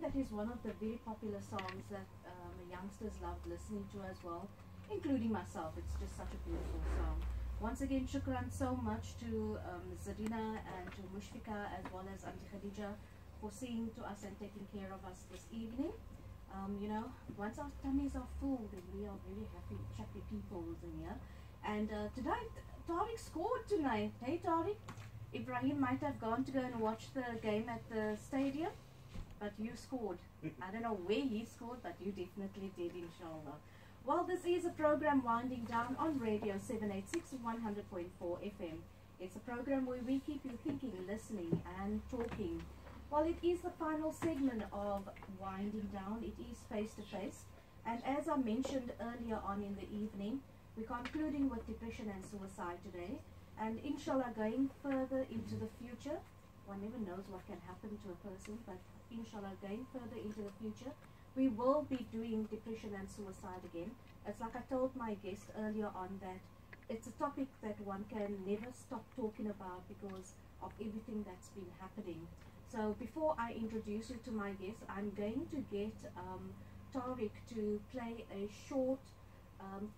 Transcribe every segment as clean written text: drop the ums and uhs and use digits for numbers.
that is one of the very popular songs that the youngsters love listening to as well, including myself. It's just such a beautiful song. Once again, shukran so much to Zarina and to Mushfika as well as Auntie Khadija for seeing to us and taking care of us this evening. You know, once our tummies are full, then we are very happy, chappy people in here. And tonight, Tariq scored tonight. Hey Tariq, Ibrahim might have gone to go and watch the game at the stadium, but you scored. I don't know where he scored, but you definitely did, inshallah. Well, this is a program winding down on Radio 786 100.4 FM. It's a program where we keep you thinking, listening and talking. Well, it is the final segment of winding down. It is face-to-face. And as I mentioned earlier on in the evening, we're concluding with depression and suicide today. And inshallah, going further into the future, one never knows what can happen to a person, but inshallah, going further into the future, we will be doing depression and suicide again. It's like I told my guest earlier on that it's a topic that one can never stop talking about because of everything that's been happening. So before I introduce you to my guest, I'm going to get Tariq to play a short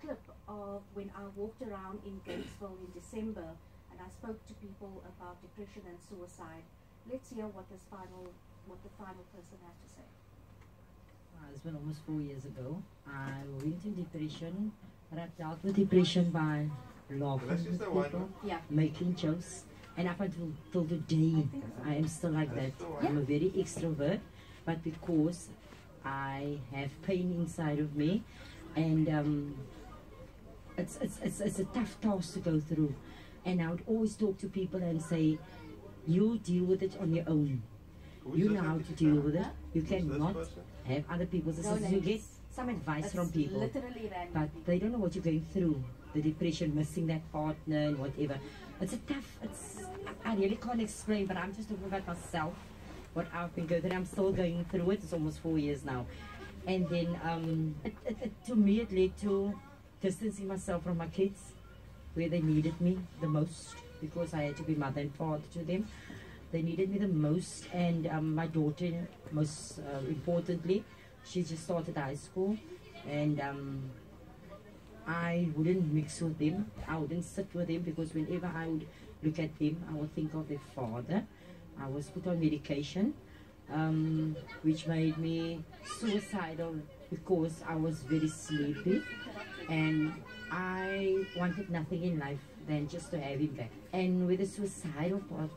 clip of when I walked around in Gatesville in December and I spoke to people about depression and suicide. Let's hear what the final person has to say. It's been almost 4 years ago. I went into depression, but I dealt with depression by laughing with people, making jokes, and up until today, I am still like that. I'm a very extrovert, but because I have pain inside of me, and it's a tough task to go through. And I would always talk to people and say, you deal with it on your own. You know how to deal with it. You cannot have other people's assistance. You get some advice from people, but they don't know what you're going through. The depression, missing that partner and whatever. It's a tough, I really can't explain, but I'm just talking about myself, what I've been going through. I'm still going through it. It's almost 4 years now. And then to me it led to distancing myself from my kids where they needed me the most, because I had to be mother and father to them. They needed me the most, and my daughter, most importantly, she just started high school, and I wouldn't mix with them. I wouldn't sit with them, because whenever I would look at them, I would think of their father. I was put on medication, which made me suicidal because I was very sleepy, and I wanted nothing in life than just to have him back. And with the suicidal part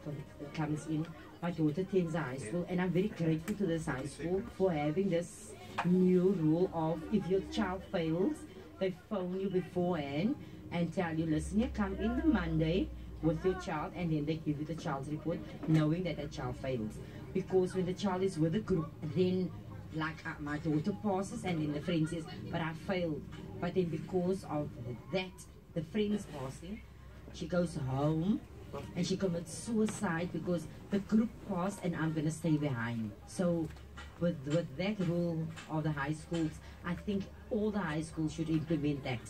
comes in, my daughter attends high school, and I'm very grateful to this high school for having this new rule of if your child fails, they phone you beforehand and tell you, listen, you come in the Monday with your child, and then they give you the child's report knowing that the child fails. Because when the child is with a group, then like my daughter passes and then the friend says, but I failed. But then because of that, the friend's passing, she goes home and she commits suicide because the group passed and I'm going to stay behind. So with that rule of the high schools, I think all the high schools should implement that.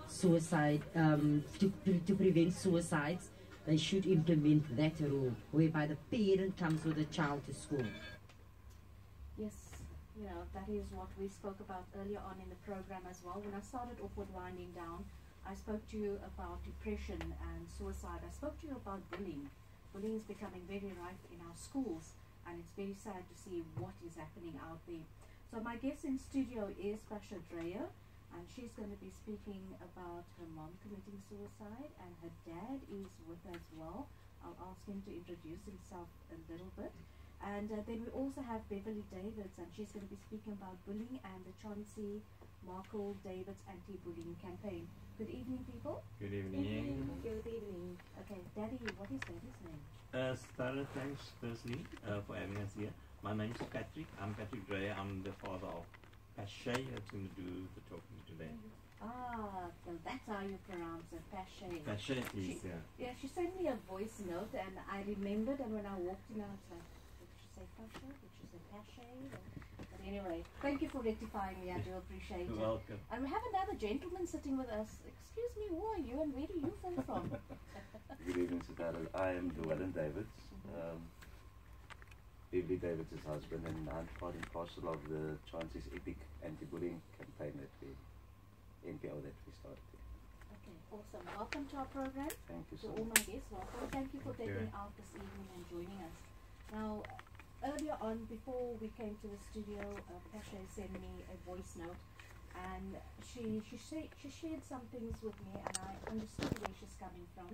Suicide, to prevent suicides, they should implement that rule whereby the parent comes with the child to school. Yes, you know, that is what we spoke about earlier on in the program as well. When I started off with winding down, I spoke to you about depression and suicide. I spoke to you about bullying. Bullying is becoming very rife in our schools, and it's very sad to see what is happening out there. So my guest in studio is Pasche Dreyer, and she's going to be speaking about her mom committing suicide, and her dad is with her as well. I'll ask him to introduce himself a little bit. And then we also have Beverly Davids, and she's going to be speaking about bullying and the Chauncey Markle Davids anti-bullying campaign. Good evening, people. Good evening. Good evening. Okay, Daddy, what is Daddy's name? Sitara, thanks firstly for having us here. My name is Patrick. I'm Patrick Dreyer. I'm the father of Pasche, that's going to do the talking today. Ah, so that's how you pronounce it, Pasche. Pasche is, Yeah, she sent me a voice note, and I remembered, and when I walked in, I was like, did she say Pasche? Did she say Pasche? But anyway, thank you for rectifying me. I do appreciate it. You're welcome. And we have another gentleman sitting with us. Excuse me, who are you and where do you come from? Good evening, Sitara. I am Llewellyn Davids. Beverly David's husband, and I'm part and parcel of the Chauncey's epic anti-bullying campaign that we, NPO that we started. Okay, awesome. Welcome to our program. Thank you To so all much. my guests, welcome. Thank you for taking out this evening and joining us. Now, earlier on, before we came to the studio, Pasche sent me a voice note, and she shared some things with me, and I understood where she's coming from.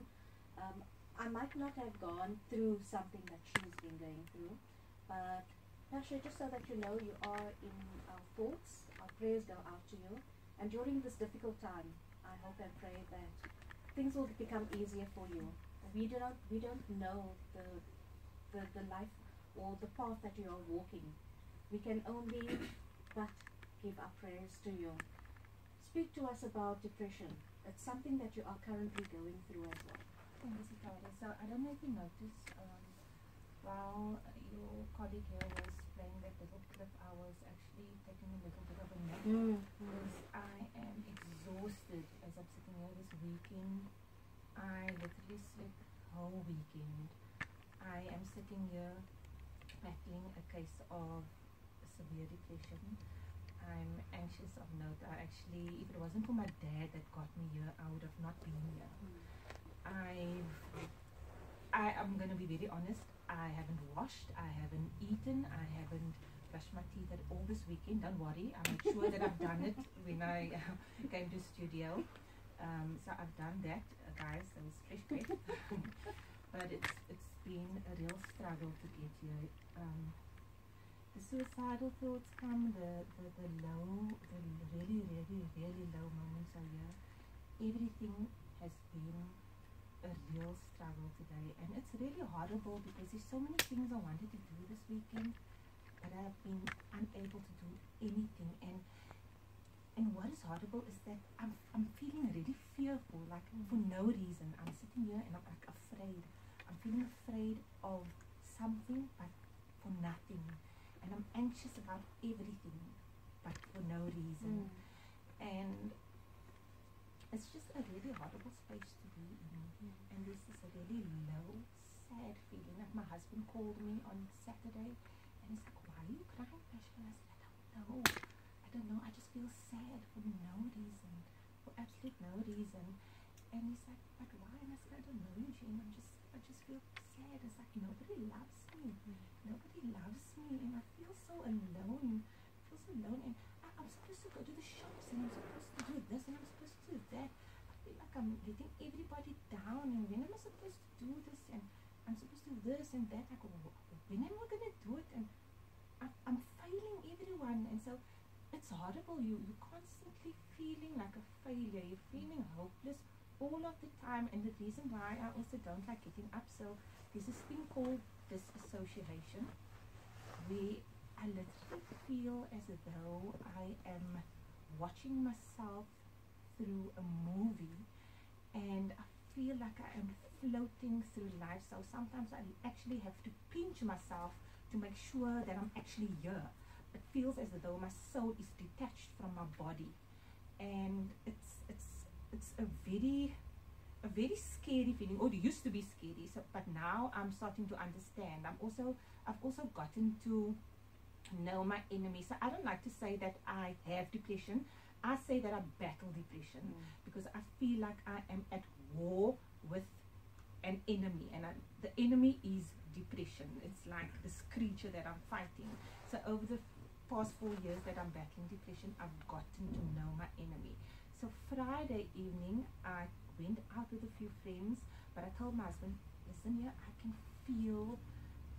I might not have gone through something that she's been going through, but Pasche, just so that you know, you are in our thoughts. Our prayers go out to you, and during this difficult time, I hope and pray that things will become easier for you. We don't know the life or the path that you are walking. We can only but give our prayers to you. Speak to us about depression. It's something that you are currently going through as well. Thank you, Sitara. So I don't know if you noticed, while your colleague here was playing that little clip, I was actually taking a little bit of a nap because I am exhausted as I'm sitting here this weekend. I literally slept the whole weekend. I am sitting here battling a case of severe depression. I'm anxious of note. I actually, if it wasn't for my dad that got me here, I would have not been here. I'm going to be very honest. I haven't washed, I haven't eaten, I haven't brushed my teeth at all this weekend. Don't worry, I made sure that I've done it when I came to studio. So I've done that, guys. That was fresh breath. But it's been a real struggle to get here. The suicidal thoughts come, the low, the really, really, really low moments are here. Everything has been a real struggle today, and it's really horrible because there's so many things I wanted to do this weekend, but I've been unable to do anything. And what is horrible is that I'm feeling really fearful, like for no reason. I'm sitting here and I'm like afraid. I'm feeling afraid of something, but for nothing. And I'm anxious about everything, but for no reason. And it's just a really horrible space to be in. And this is a really low, sad feeling. Like my husband called me on Saturday and he's like, "Why are you crying, Pasche?" And I said, I don't know. I just feel sad for no reason, for absolute no reason. And he's like, "But why?" And I said, "I don't know, Eugene. I just feel sad." It's like nobody loves me. Nobody loves me, and I feel so alone. And I'm supposed to go to the shops, and I'm supposed to do this, and I'm supposed to do that. I feel like I'm letting everybody down, and when am I supposed to do this, and I'm supposed to do this and that. Like, when am I going to do it? And I'm failing everyone, and so it's horrible. You're constantly feeling like a failure. You're feeling hopeless all of the time, and the reason why I also don't like getting up, so there's this thing called disassociation, where I literally feel as though I am watching myself through a movie, and I feel like I am floating through life. So sometimes I actually have to pinch myself to make sure that I'm actually here. It feels as though my soul is detached from my body, and it's a very scary feeling, or it used to be scary. So, but now I'm starting to understand. I've also gotten to know my enemy. So I don't like to say that I have depression. I say that I battle depression because I feel like I am at war with an enemy, and the enemy is depression. It's like this creature that I'm fighting. So over the past 4 years that I'm battling depression, I've gotten to know my enemy. So Friday evening, I went out with a few friends, but I told my husband, "Listen here, I can feel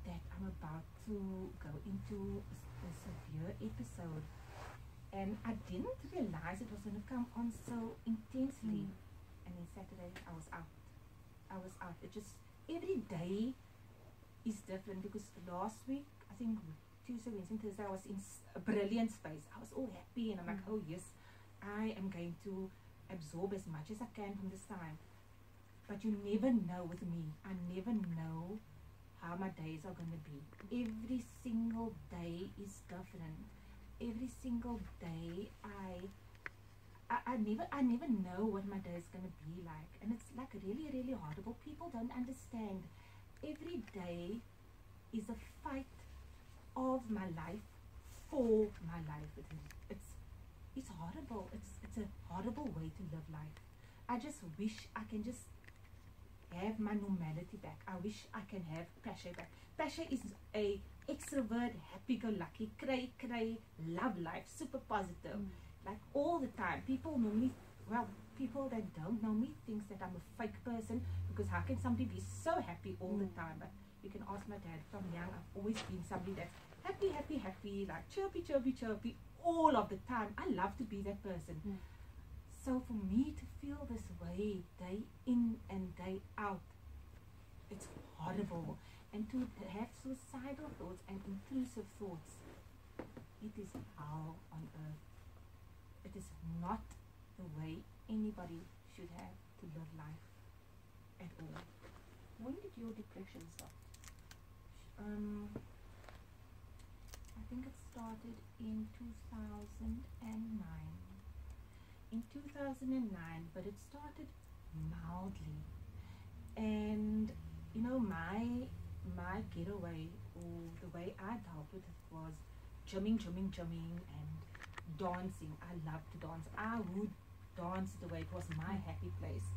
that I'm about to go into a severe episode." And I didn't realize it was going to come on so intensely. And then Saturday, I was out. It just, every day is different, because last week, I think Tuesday, Wednesday, Thursday, I was in a brilliant space. I was all happy, and I'm like, oh yes, I am going to absorb as much as I can from this time. But you never know with me. I never know how my days are going to be. Every single day is different. Every single day, I never know what my day is going to be like, and it's like really, really horrible. People don't understand. Every day is a fight of my life for my life. It's horrible. It's a horrible way to live life. I just wish I can just have my normality back. I wish I can have Pasche back. Pasche is a extrovert, happy-go-lucky, cray, love life, super positive, like all the time. People normally, people that don't know me thinks that I'm a fake person, because how can somebody be so happy all the time? But you can ask my dad. From young, I've always been somebody that's happy, like chirpy all of the time. I love to be that person. So for me to feel this way day in and day out, it's horrible. And to have suicidal thoughts and intrusive thoughts, it is hell on earth. It is not the way anybody should have to live life at all. When did your depression start? I think it started in 2009. In 2009, but it started mildly. And you know, my getaway, or the way I dealt with it, was gymming and dancing. I love to dance. I would dance the way it was my happy place.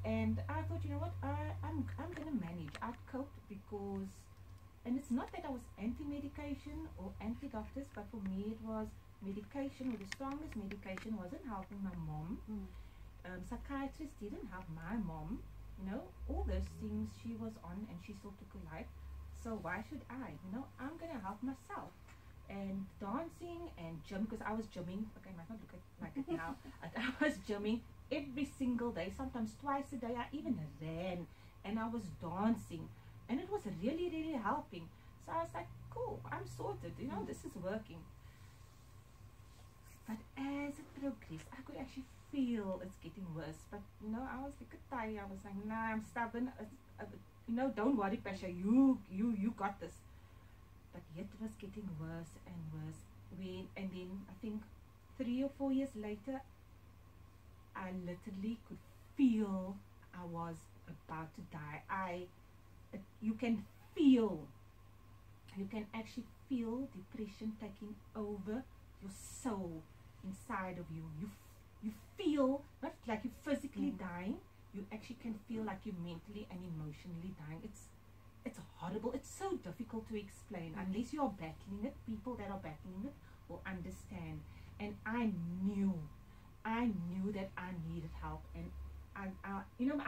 And I thought, you know what, I'm gonna manage. I'd cope, because, and it's not that I was anti-medication or anti-doctors, but for me it was medication, or the strongest medication wasn't helping my mom. Psychiatrist didn't help my mom. You know, all those things she was on, and she still took her life. So why should I? You know, I'm gonna help myself. And dancing and gym, because I was gymming. Okay, I might not look like it now. I was gymming every single day, sometimes twice a day. I even ran, and I was dancing, and it was really helping. So I was like, cool, I'm sorted. You know, this is working. But as it progressed, I could actually feel it's getting worse. But you know, I was like, I was like, nah, I'm stubborn. You know, don't worry, Pasche, you got this. But yet it was getting worse and worse. And then I think 3 or 4 years later, I literally could feel I was about to die. You can actually feel depression taking over your soul inside of you. You feel not like you're physically dying. You actually can feel like you're mentally and emotionally dying. It's horrible. It's so difficult to explain unless you are battling it. People that are battling it will understand. And I knew that I needed help, and I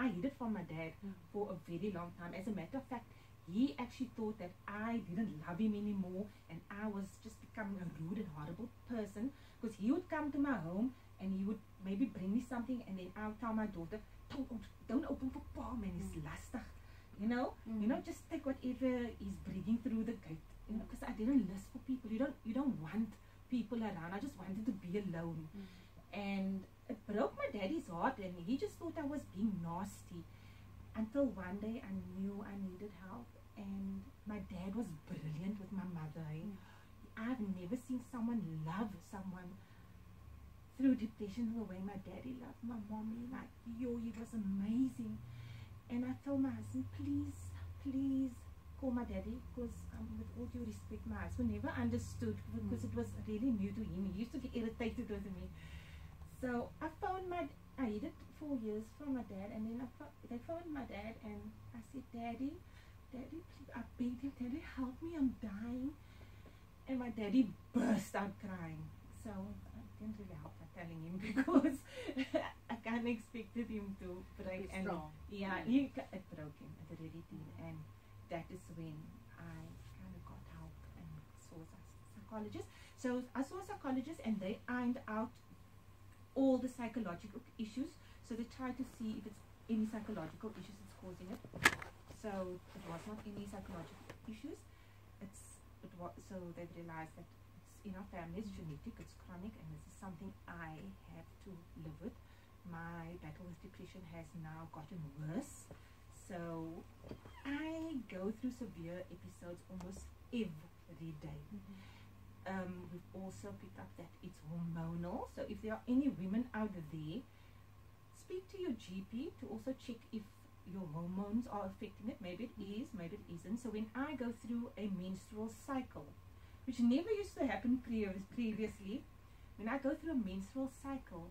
hid it from my dad for a very long time. As a matter of fact, he actually thought that I didn't love him anymore, and I was just becoming a rude and horrible person, because he would come to my home and he would maybe bring me something, and then I would tell my daughter, don't open for Pa, man, he's lustig. You know, just take whatever is breathing through the gate. You know, because I didn't lust for people. You don't want people around. I just wanted to be alone. And it broke my daddy's heart, and he just thought I was being nasty. Until one day I knew I needed help, and my dad was brilliant with my mother. I've never seen someone love someone through depression the way my daddy loved my mommy. Like, he was amazing. And I told my husband, please call my daddy, because with all due respect, my husband never understood, because it was really new to him. He used to get irritated with me. So I hid it 4 years from my dad, and then they phoned my dad, and I said, Daddy, please, I begged him, Daddy, help me, I'm dying. And my daddy burst out crying. So I didn't really help by telling him, because I kind of expected him to break. And yeah, it broke him. It really did. And that is when I kind of got help and saw a psychologist. So I saw a psychologist, and they ironed out all the psychological issues. So they tried to see if it's any psychological issues that's causing it. So it was not any psychological issues. So they realized that it's in our family, it's genetic, it's chronic, and this is something I have to live with. My battle with depression has now gotten worse. So I go through severe episodes almost every day. We've also picked up that it's hormonal. So if there are any women out there, speak to your GP to also check if your hormones are affecting it. Maybe it is, maybe it isn't. So when I go through a menstrual cycle, which never used to happen previously. When I go through a menstrual cycle,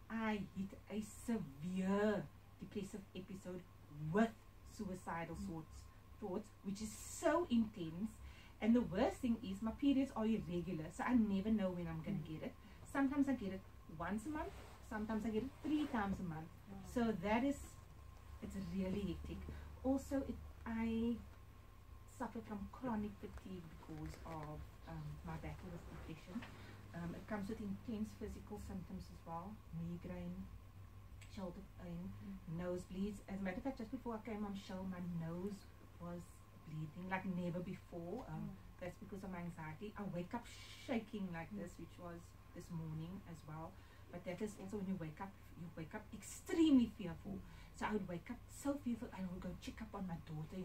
I hit a severe depressive episode with suicidal thoughts, which is so intense. And the worst thing is my periods are irregular, so I never know when I'm going to get it. Sometimes I get it once a month, sometimes I get it 3 times a month. So it's really hectic. Also, I suffer from chronic fatigue because of my battle with depression. It comes with intense physical symptoms as well, migraine, shoulder pain, nosebleeds. As a matter of fact, just before I came on show, my nose was bleeding like never before. That's because of my anxiety. I wake up shaking like this, which was this morning as well. But that is also when you wake up extremely fearful. So I would wake up so fearful, I would go check up on my daughter,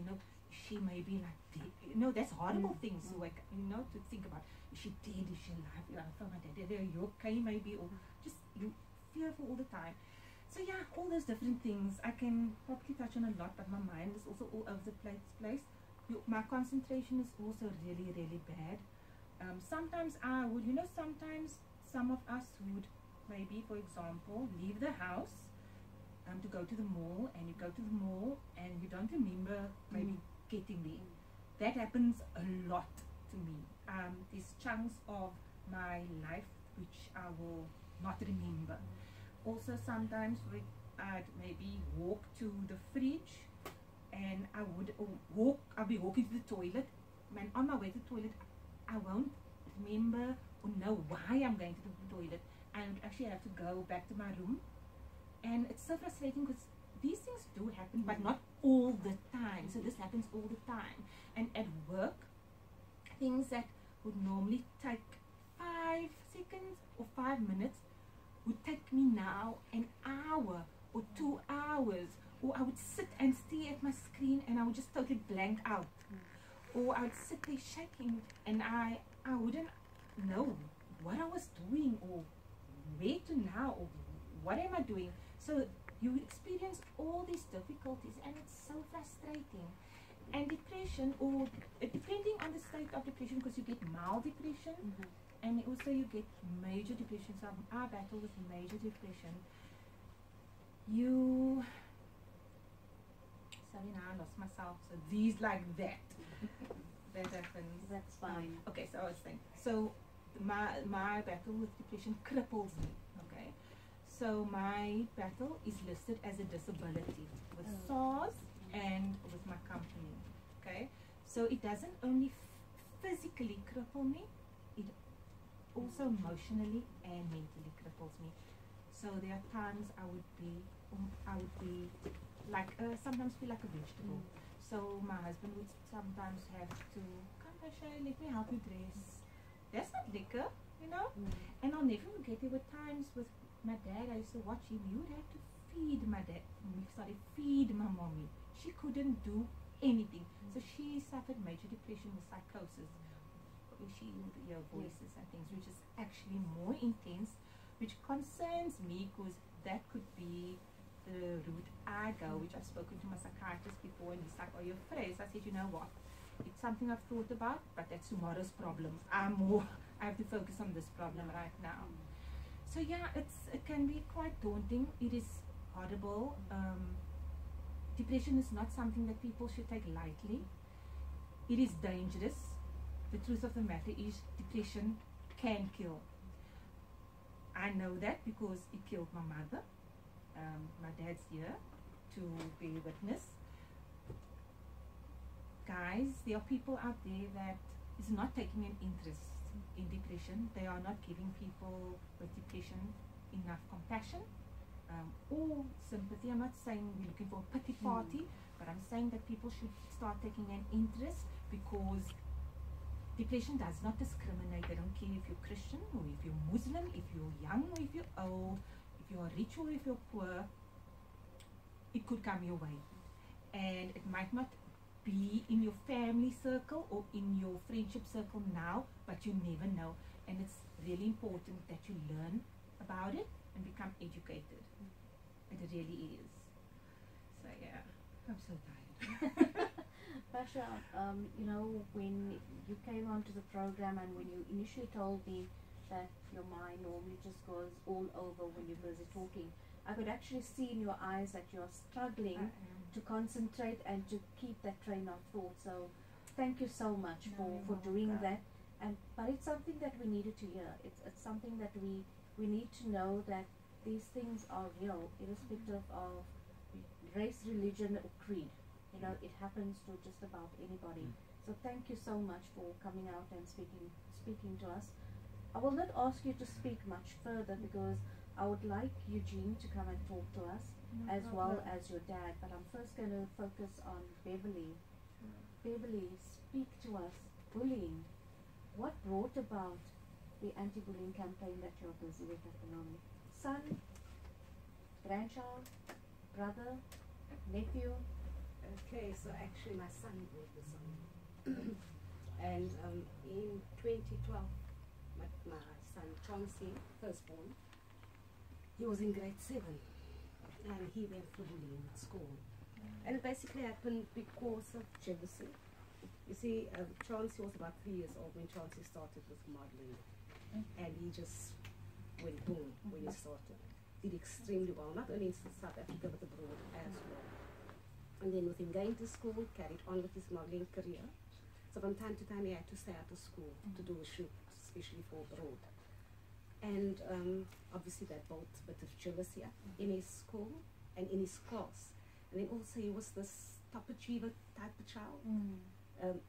she may be like dead. That's horrible things to wake up, to think about. Is she dead? Is she alive? I thought my dad, are you okay maybe? Or just you fearful all the time. So yeah, all those different things. I can probably touch on a lot, but my mind is also all over the place. My concentration is also really, really bad. Sometimes sometimes some of us would maybe, for example, leave the house to go to the mall, and you go to the mall and you don't remember maybe getting there. That happens a lot to me. There's chunks of my life which I will not remember. Also, sometimes I'd maybe walk to the fridge, and I'll be walking to the toilet, and on my way to the toilet, I won't remember or know why I'm going to the toilet, and actually have to go back to my room. And it's so frustrating because these things do happen, but not all the time. So this happens all the time. And at work, things that would normally take 5 seconds or 5 minutes would take me now an hour or 2 hours. Or I would sit and stare at my screen and I would just totally blank out. Or I would sit there shaking and I wouldn't know what I was doing or where to now or what am I doing. So you experience all these difficulties and it's so frustrating. And depression, or depending on the state of depression, because you get mild depression and also you get major depression. So I battle with major depression. Sorry, now I lost myself. So these like that. That happens. That's fine. Okay, so I was saying. So my battle with depression cripples me. Okay. So my battle is listed as a disability with SARS and with my company. Okay. So it doesn't only physically cripple me, it also emotionally and mentally cripples me. So there are times I would be like sometimes feel like a vegetable. So my husband would sometimes have to come, Pasche, let me help you dress. That's not liquor, And I'll never forget, there were times with my dad, I used to watch him, he would have to feed my dad, feed my mommy. She couldn't do anything. So she suffered major depression with psychosis. She would hear voices and things, which is actually more intense, which concerns me because that could be the route I go, which I've spoken to my psychiatrist before, and he's like, are you afraid? So I said, you know what, it's something I've thought about, but that's tomorrow's problem. I have to focus on this problem right now. So yeah, it can be quite daunting. It is horrible. Depression is not something that people should take lightly. It is dangerous. The truth of the matter is depression can kill. I know that because it killed my mother. My dad's here to be witness. Guys, there are people out there that is not taking an interest in depression. They are not giving people with depression enough compassion or sympathy. I'm not saying we're looking for a pity party, but I'm saying that people should start taking an interest, because depression does not discriminate. They don't care if you're Christian or if you're Muslim, if you're young or if you're old, if you're rich or if you're poor. It could come your way, and it might not be in your family circle or in your friendship circle now, but you never know. And it's really important that you learn about it and become educated. It really is. So yeah, I'm so tired. Pasche, you know, when you came onto the program and when you initially told me that your mind normally just goes all over when you're busy talking, I could actually see in your eyes that you're struggling to concentrate and to keep that train of thought. So thank you so much for doing that. But it's something that we needed to hear. It's something that we need to know, that these things are real, irrespective of race, religion, or creed. You know, it happens to just about anybody. So thank you so much for coming out and speaking to us. I will not ask you to speak much further because I would like Eugene to come and talk to us, as well as your dad. But I'm first going to focus on Beverly. Beverly, speak to us. Bullying. What brought about the anti-bullying campaign that you're busy with at the moment? Son, grandchild, brother, nephew? Okay, so actually my son brought this on. And in 2012, my son Chauncey, firstborn, he was in grade 7 and he went through bullying at school. And it basically happened because of jealousy. You see, Chauncey was about 3 years old when Chauncey started with modeling, and he just went boom when he started. Did extremely well, not only in South Africa but abroad as well. And then with him going to school, carried on with his modeling career. So from time to time he had to stay out of school to do a shoot, especially for abroad. And obviously that built a bit of jealousy up in his school and in his class. And then also he was this top achiever type of child.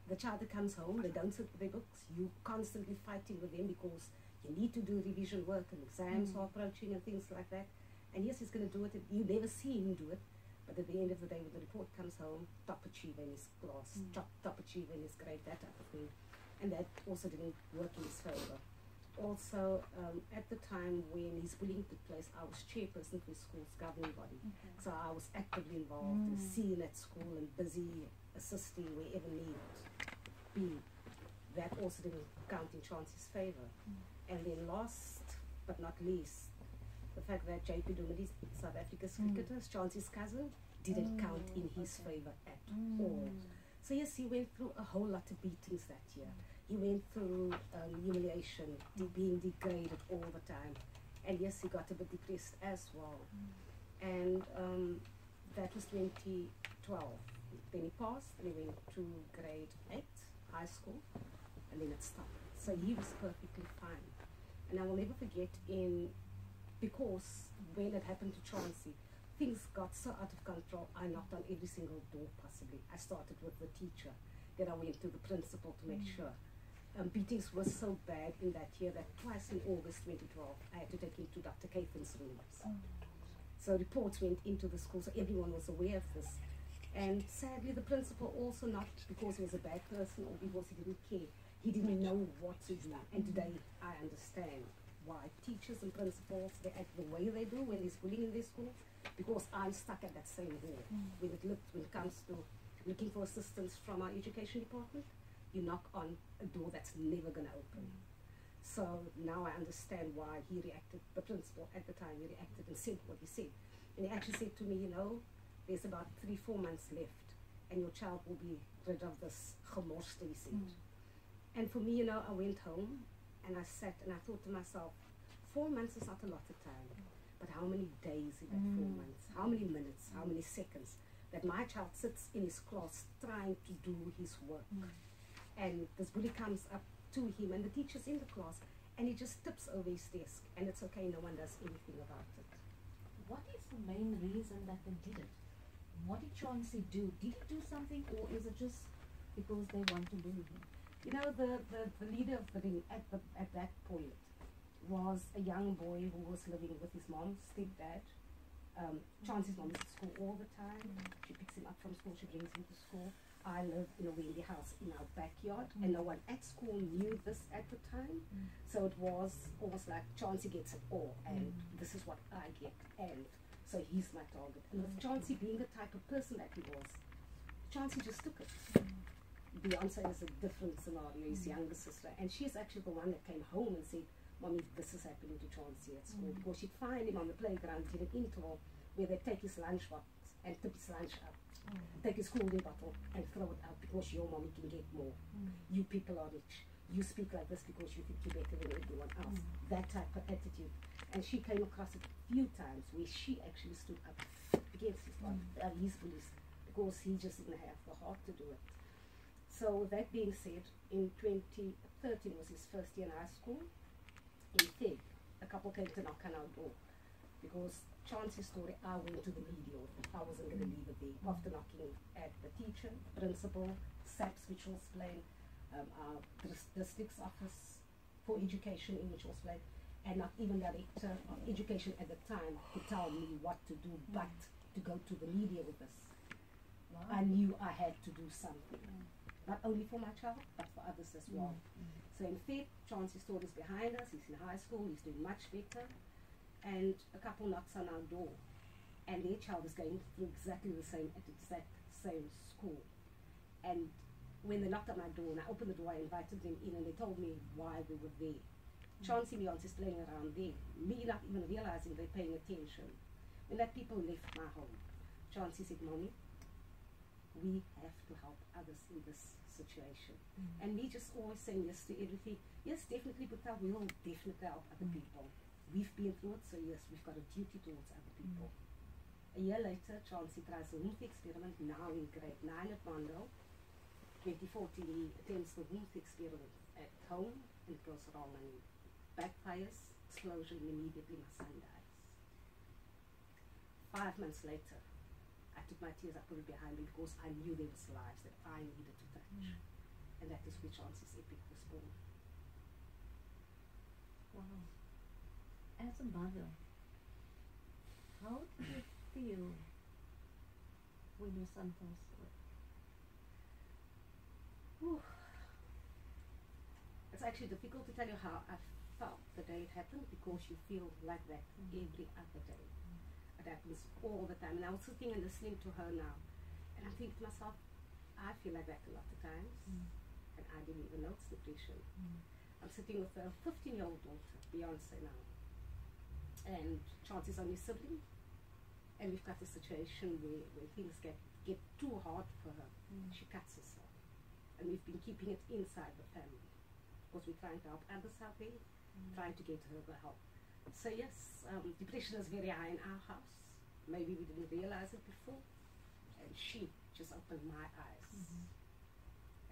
The child that comes home, they don't sit with their books, you constantly fighting with them because you need to do revision work and exams are approaching and things like that. And yes, he's going to do it, you never see him do it, but at the end of the day when the report comes home, top achiever in his class, top achiever in his grade, that type of thing. And that also didn't work in his favor. Also, at the time when his bullying took place, I was chairperson for his school's governing body. So I was actively involved, seen at school and busy assisting wherever needed be. That also didn't count in Chauncey's favor. And then last but not least, the fact that JP Adonis, South Africa's cricketer, Chauncey's cousin, didn't count in his favor at all. So yes, he went through a whole lot of beatings that year. He went through humiliation, being degraded all the time. And yes, he got a bit depressed as well. And that was 2012. Then he passed and he went to grade 8, high school, and then it stopped. So he was perfectly fine. And I will never forget because when it happened to Chauncey, things got so out of control, I knocked on every single door possibly. I started with the teacher, then I went to the principal to make sure. Beatings were so bad in that year that twice in August 2012, I had to take him to Dr. Caitlin's rooms. So reports went into the school, so everyone was aware of this. And sadly, the principal also, not because he was a bad person or because he didn't care, he didn't know what to do. And today, I understand why teachers and principals, they act the way they do when there's bullying in their school, because I'm stuck at that same wall. When it comes to looking for assistance from our education department, you knock on a door that's never going to open. So now I understand why he reacted, the principal at the time, he reacted and said what he said. And he actually said to me, you know, there's about 3-4 months left and your child will be rid of this gemors, he said. And for me, you know, I went home and I sat and I thought to myself, 4 months is not a lot of time, but how many days in that 4 months, how many minutes, how many seconds that my child sits in his class trying to do his work. And this bully comes up to him and the teacher's in the class and he just tips over his desk and it's okay, no one does anything about it. What is the main reason that they did it? What did Chauncey do? Did he do something, or is it just because they want to bully him? You know, the leader of the ring at that point was a young boy who was living with his mom, stepdad. Chauncey's mom is at school all the time. She picks him up from school, she brings him to school. I live in a Wendy house in our backyard, and no one at school knew this at the time. So it was almost like Chauncey gets it all, and this is what I get, and so he's my target. And with Chauncey being the type of person that he was, Chauncey just took it. Beyonce is a different scenario, his younger sister, and she's actually the one that came home and said, Mommy, this is happening to Chauncey at school, because she'd find him on the playground during interval where they take his lunchbox and tip his lunch up Take his cooling bottle and throw it out because your mommy can get more. You people are rich. You speak like this because you think you're better than everyone else. That type of attitude. And she came across it a few times where she actually stood up against his bullies because he just didn't have the heart to do it. So that being said, in 2013 was his first year in high school. In Feb, a couple came to knock on our door because Chauncey's story, I went to the media. I wasn't going to leave it there. After knocking at the teacher, the principal, SAPS, which was playing, our district's office for education in which was playing, and not even the director of education at the time could tell me what to do, but to go to the media with this. Wow. I knew I had to do something, not only for my child, but for others as well. So in Feb, Chauncey's story is behind us. He's in high school. He's doing much better. And a couple knocks on our door, and their child is going through exactly the same at the exact same school. And when they knocked on my door and I opened the door, I invited them in and they told me why we were there. Chauncey and Beyonce is playing around there, me not even realizing they're paying attention. When that people left my home, Chauncey said, "Mommy, we have to help others in this situation." And me just always saying yes to everything. Yes, definitely, but we will definitely help other people. We've been through it, so yes, we've got a duty towards other people. A year later, Chauncey tries the Womb experiment, now in grade 9 at Mondale. 2014, he attempts the Womb experiment at home, and it goes wrong and backfires, explosion, and immediately my son dies. 5 months later, I took my tears, I put it behind me because I knew there was lives that I needed to touch. And that is where Chauncey's epic was born. Wow. As a mother, how did you feel when your son passed away? It's actually difficult to tell you how I felt the day it happened because you feel like that every other day. It happens all the time. And I was sitting and listening to her now, and I'm thinking to myself, I feel like that a lot of times, and I didn't even know it's depression. I'm sitting with a 15-year-old daughter, Beyonce now. And Chauncey's only sibling, and we've got a situation where things get too hard for her. She cuts herself, and we've been keeping it inside the family because we're trying to help others out there, trying to get her the help. So yes, depression is very high in our house. Maybe we didn't realize it before, and she just opened my eyes.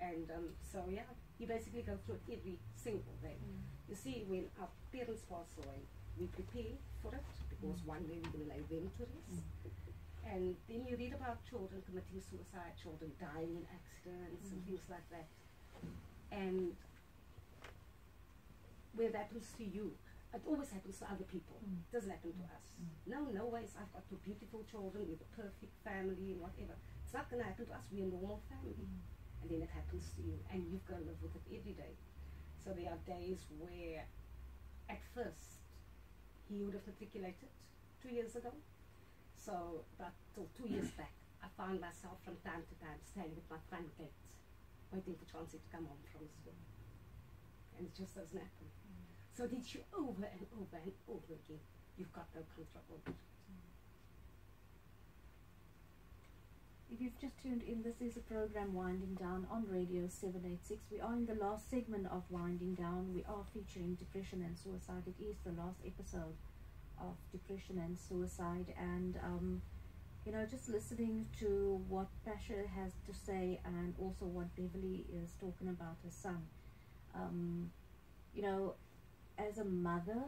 And so yeah, you basically go through it every single day. You see, when our parents pass away, we prepare for it because one day we're going to lay them to rest. And then you read about children committing suicide, children dying in accidents and things like that. And when that happens to you, it always happens to other people. It doesn't happen to us. No ways. I've got two beautiful children with a perfect family and whatever. It's not going to happen to us. We're a normal family. And then it happens to you, and you've got to live with it every day. So there are days where, at first, he would have matriculated 2 years ago. So, but till 2 years back, I found myself from time to time standing at my front gate, waiting for Chauncey to come home from school. And it just doesn't happen. So did you over and over and over again, you've got no control over it. If you've just tuned in, this is a program Winding Down on Radio 786. We are in the last segment of Winding Down. We are featuring depression and suicide. It is the last episode of depression and suicide. And, you know, just listening to what Pasche has to say and also what Beverly is talking about her son. You know, as a mother,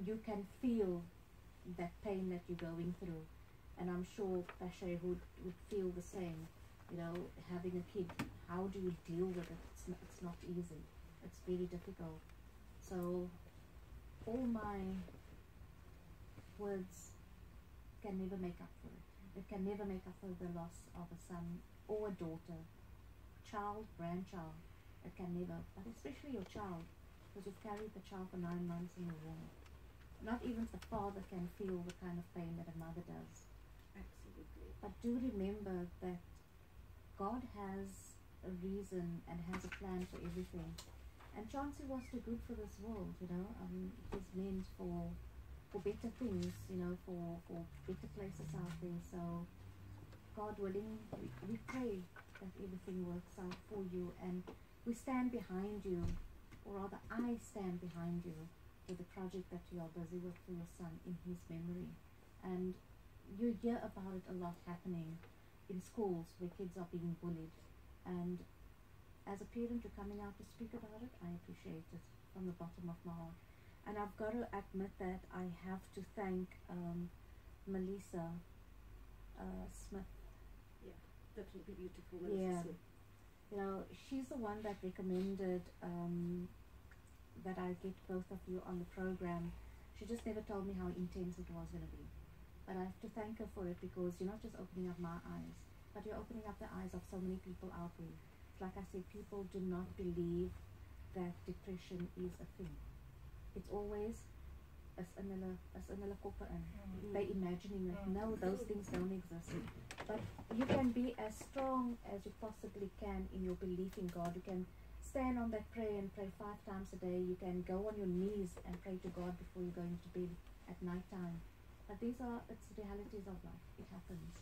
you can feel that pain that you're going through. And I'm sure Pasche would feel the same, you know, having a kid. How do you deal with it? It's not easy. It's very difficult. So all my words can never make up for it. It can never make up for the loss of a son or a daughter, child, grandchild. It can never, but especially your child, because you've carried the child for 9 months in your womb. Not even the father can feel the kind of pain that a mother does. Absolutely. But do remember that God has a reason and has a plan for everything. And Chauncey was too good for this world, you know. It is meant for better things, you know, for better places out there. So God willing, we pray that everything works out for you, and we stand behind you, or rather I stand behind you with the project that you are busy with for your son in his memory. And you hear about it a lot happening in schools where kids are being bullied, and as a parent you're coming out to speak about it. I appreciate it from the bottom of my heart. And I've got to admit that I have to thank Melissa Smith. Yeah, that would be beautiful. Yeah. Smith. You know, she's the one that recommended that I get both of you on the program. She just never told me how intense it was going to be. But I have to thank her for it, because you're not just opening up my eyes, but you're opening up the eyes of so many people out there. Like I said, people do not believe that depression is a thing. It's always as another copper, and they're imagining it. No, those things don't exist. But you can be as strong as you possibly can in your belief in God. You can stand on that prayer and pray 5 times a day. You can go on your knees and pray to God before you're going to bed at night time. But it's realities of life. It happens.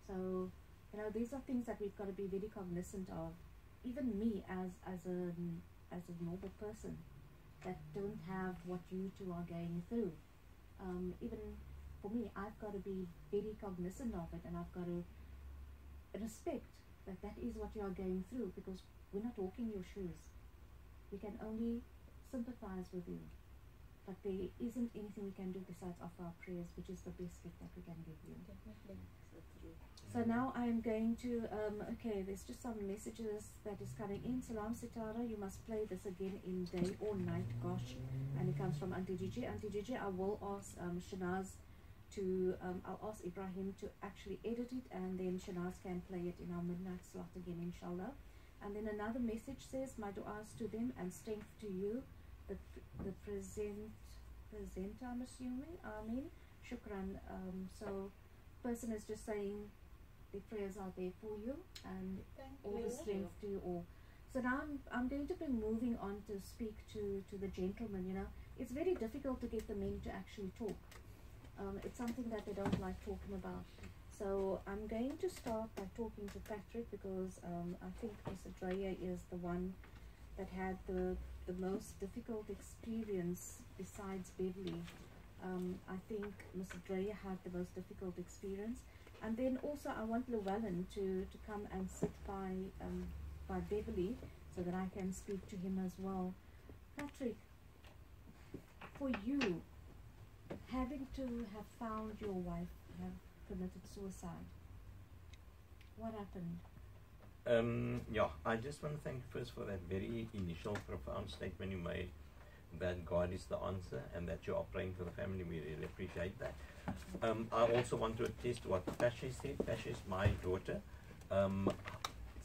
So, you know, these are things that we've got to be very cognizant of. Even me, as a normal person that don't have what you two are going through. Even for me, I've got to be very cognizant of it, and I've got to respect that is what you are going through, because we're not walking your shoes. We can only sympathize with you. But there isn't anything we can do besides offer our prayers, which is the best gift that we can give you. Definitely. So now I'm going to, okay, there's just some messages that is coming in. Salam Sitara, you must play this again in day or night, gosh. And it comes from Auntie Gigi. Auntie Gigi, I will ask Shanaz to, I'll ask Ibrahim to actually edit it, and then Shanaz can play it in our midnight slot again, inshallah. And then another message says, my du'as to them and strength to you. The presenter, I'm assuming, Ameen, shukran. So person is just saying the prayers are there for you, and all the strength to you all. So now I'm going to be moving on to speak to the gentlemen. You know, it's very difficult to get the men to actually talk. It's something that they don't like talking about. So I'm going to start by talking to Patrick, because I think Mr. Dreyer is the one that had the most difficult experience besides Beverly. I think Mr. Dreyer had the most difficult experience. And then also I want Llewellyn to come and sit by Beverly, so that I can speak to him as well. Patrick, for you, having to have found your wife have committed suicide, what happened? Yeah, I just want to thank you first for that very initial profound statement you made, that God is the answer and that you are praying for the family. We really appreciate that. I also want to attest to what Pasche said. Pasche is my daughter.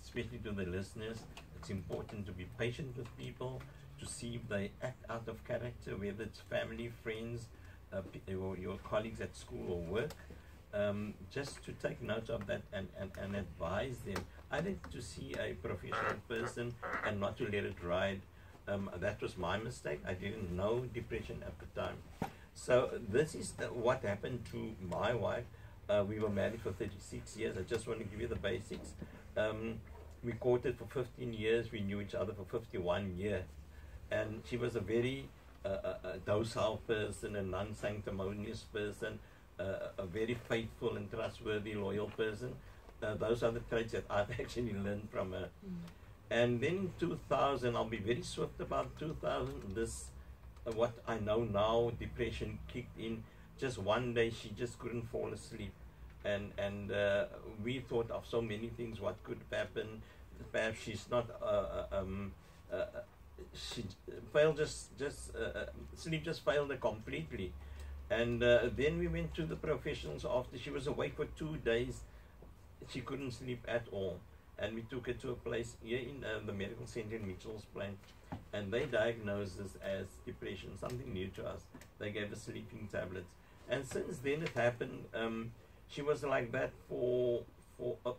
Especially to the listeners, it's important to be patient with people, to see if they act out of character, whether it's family, friends, or your colleagues at school or work. Just to take note of that and advise them, either to see a professional person and not to let it ride. That was my mistake. I didn't know depression at the time. So this is what happened to my wife. We were married for 36 years. I just want to give you the basics. We courted for 15 years. We knew each other for 51 years. And she was a very docile person, a non-sanctimonious person, a very faithful and trustworthy, loyal person. Those are the traits that I've actually learned from her. And then in 2000, I'll be very swift about 2000, what I know now, depression kicked in. Just one day, she just couldn't fall asleep. And we thought of so many things, what could happen. Perhaps she's not, she failed, sleep just failed her completely. And then we went to the professionals after she was awake for 2 days. She couldn't sleep at all. And we took her to a place here in the medical center in Mitchell's Plain, and they diagnosed this as depression, something new to us. They gave her sleeping tablets. And since then it happened, she was like that for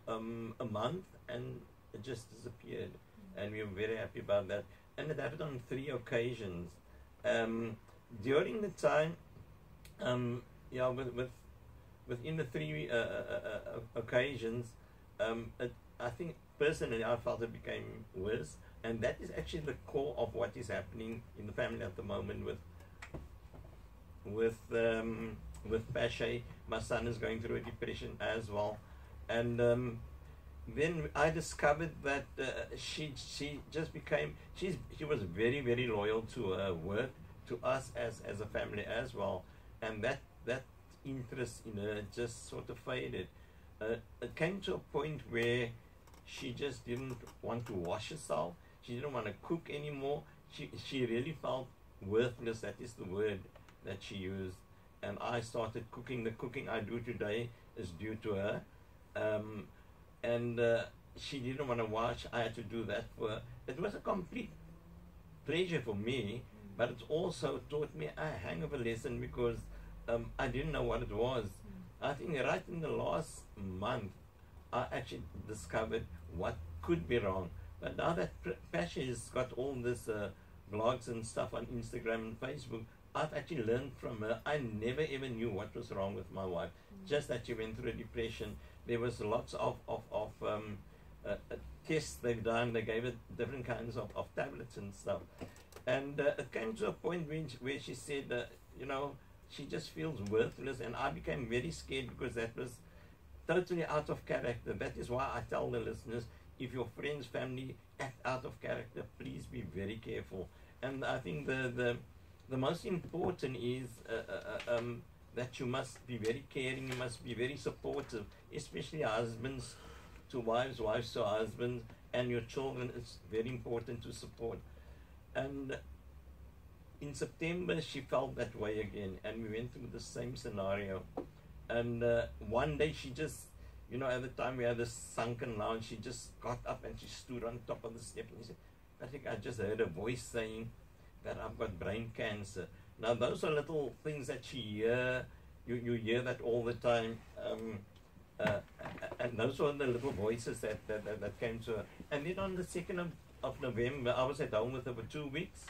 a month, and it just disappeared. And we were very happy about that. And it happened on 3 occasions. During the time, yeah, with within the 3 occasions, I think personally I felt it became worse, and that is actually the core of what is happening in the family at the moment with Pasche. My son is going through a depression as well, and then I discovered that she just became, she was very, very loyal to her work, to us as a family as well, and that interest in her just sort of faded. It came to a point where she just didn't want to wash herself. She didn't want to cook anymore. She really felt worthless. That is the word that she used. And I started cooking. The cooking I do today is due to her. And she didn't want to wash. I had to do that for her. It was a complete pleasure for me, but it also taught me a hang of a lesson, because I didn't know what it was. I think right in the last month, I actually discovered what could be wrong. But now that Pasche has got all this blogs and stuff on Instagram and Facebook, I've actually learned from her. I never ever knew what was wrong with my wife. Just that she went through a depression. There was lots of tests they've done. They gave her different kinds of tablets and stuff. And it came to a point where she said, you know, she just feels worthless. And I became very scared, because that was totally out of character. That is why I tell the listeners, if your friends, family act out of character, please be very careful. And I think the most important is that you must be very caring, you must be very supportive, especially husbands to wives, wives to husbands, and your children. It's very important to support. And in September, she felt that way again, and we went through the same scenario. And one day she just, you know, at the time we had this sunken lounge, she just got up and she stood on top of the step and she said, I think I just heard a voice saying that I've got brain cancer. Now those are little things that she hear, you hear that all the time, and those were the little voices that came to her. And then on the 2nd of November, I was at home with her for 2 weeks.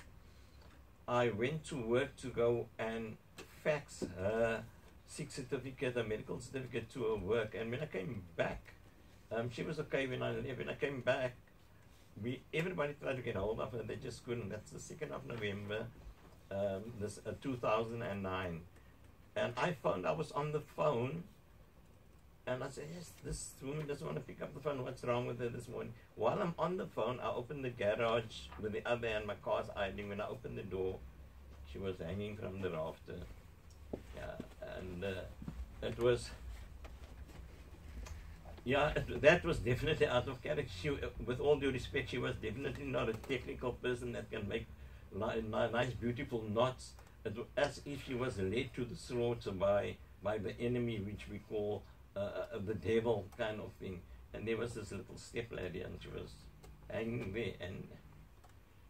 I went to work to go and fax her sick certificate, a medical certificate, to her work. And when I came back, she was okay when I left. When I came back, everybody tried to get hold of her, they just couldn't. That's the 2nd of November, 2009. And I found I was on the phone, and I said, yes, this woman doesn't want to pick up the phone. What's wrong with her this morning? While I'm on the phone, I opened the garage with the other hand, my car's idling. When I opened the door, she was hanging from the rafter. Yeah, and it was, yeah, that was definitely out of character. She, with all due respect, she was definitely not a technical person that can make nice, beautiful knots. It was as if she was led to the slaughter by the enemy, which we call the devil kind of thing. And there was this little step ladder, and she was hanging there. And